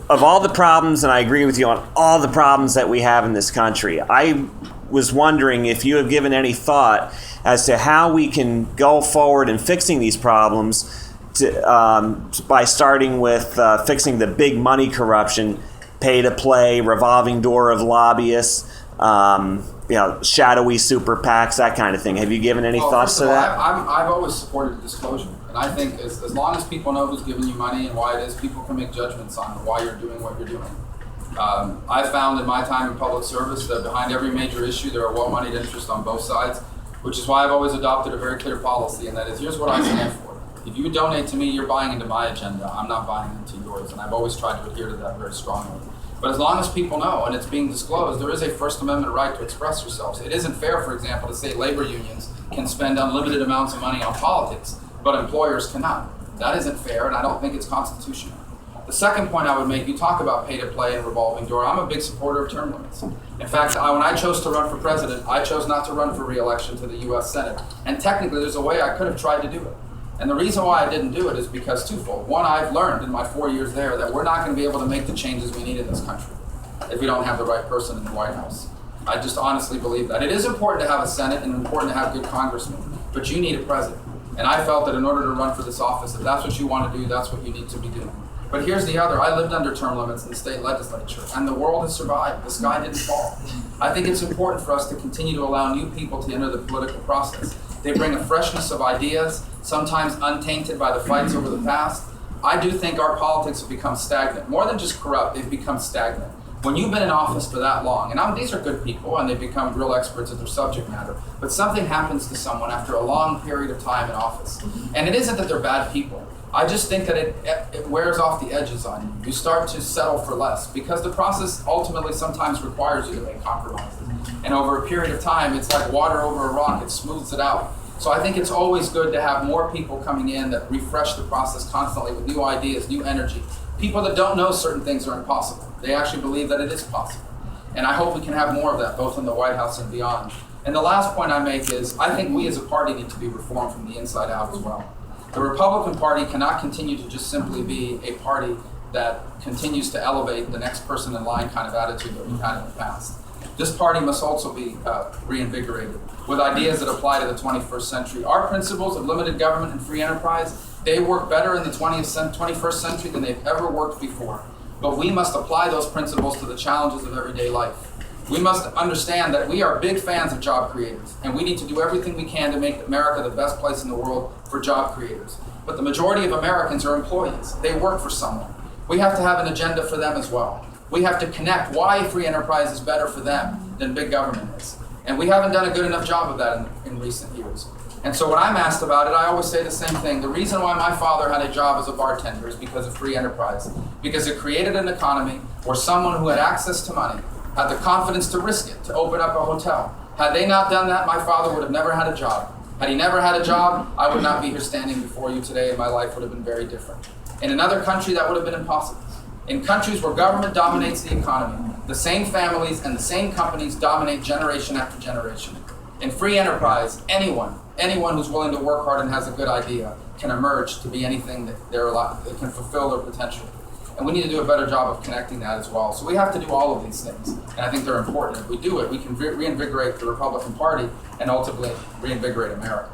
of all the problems, and I agree with you on all the problems that we have in this country, I was wondering if you have given any thought as to how we can go forward in fixing these problems by starting with fixing the big money corruption, pay-to-play, revolving door of lobbyists, shadowy super PACs, that kind of thing. Have you given any thoughts to that? I've always supported disclosure. And I think as long as people know who's giving you money and why it is, people can make judgments on why you're doing what you're doing. I found in my time in public service that behind every major issue there are well-moneyed interests on both sides, which is why I've always adopted a very clear policy, and that is, here's what I stand for. If you donate to me, you're buying into my agenda. I'm not buying into yours, and I've always tried to adhere to that very strongly. But as long as people know and it's being disclosed, there is a First Amendment right to express yourselves. It isn't fair, for example, to say labor unions can spend unlimited amounts of money on politics, but employers cannot. That isn't fair, and I don't think it's constitutional. The second point I would make, you talk about pay-to-play and revolving door. I'm a big supporter of term limits. In fact, when I chose to run for president, I chose not to run for re-election to the U.S. Senate. And technically, there's a way I could have tried to do it. And the reason why I didn't do it is because twofold. One, I've learned in my 4 years there that we're not going to be able to make the changes we need in this country if we don't have the right person in the White House. I just honestly believe that. It is important to have a Senate and important to have good congressmen, but you need a president. And I felt that in order to run for this office, if that's what you want to do, that's what you need to be doing. But here's the other. I lived under term limits in the state legislature, and the world has survived. The sky didn't fall. I think it's important for us to continue to allow new people to enter the political process. They bring a freshness of ideas, sometimes untainted by the fights over the past. I do think our politics have become stagnant. More than just corrupt, they've become stagnant. When you've been in office for that long, and these are good people, and they become real experts at their subject matter, but something happens to someone after a long period of time in office. And it isn't that they're bad people. I just think that it wears off the edges on you. You start to settle for less because the process ultimately sometimes requires you to make compromises. And over a period of time, it's like water over a rock. It smooths it out. So I think it's always good to have more people coming in that refresh the process constantly with new ideas, new energy. People that don't know certain things are impossible. They actually believe that it is possible. And I hope we can have more of that, both in the White House and beyond. And the last point I make is, I think we as a party need to be reformed from the inside out as well. The Republican Party cannot continue to just simply be a party that continues to elevate the next person in line kind of attitude that we've had in the past. This party must also be reinvigorated with ideas that apply to the 21st century. Our principles of limited government and free enterprise, they work better in the 21st century than they've ever worked before. But we must apply those principles to the challenges of everyday life. We must understand that we are big fans of job creators, and we need to do everything we can to make America the best place in the world for job creators. But the majority of Americans are employees. They work for someone. We have to have an agenda for them as well. We have to connect why free enterprise is better for them than big government is. And we haven't done a good enough job of that in recent years. And so when I'm asked about it, I always say the same thing. The reason why my father had a job as a bartender is because of free enterprise. Because it created an economy where someone who had access to money had the confidence to risk it, to open up a hotel. Had they not done that, my father would have never had a job. Had he never had a job, I would not be here standing before you today, and my life would have been very different. In another country, that would have been impossible. In countries where government dominates the economy, the same families and the same companies dominate generation after generation. In free enterprise, anyone who's willing to work hard and has a good idea can emerge to be anything that that can fulfill their potential. And we need to do a better job of connecting that as well. So we have to do all of these things, and I think they're important. If we do it, we can reinvigorate the Republican Party and ultimately reinvigorate America.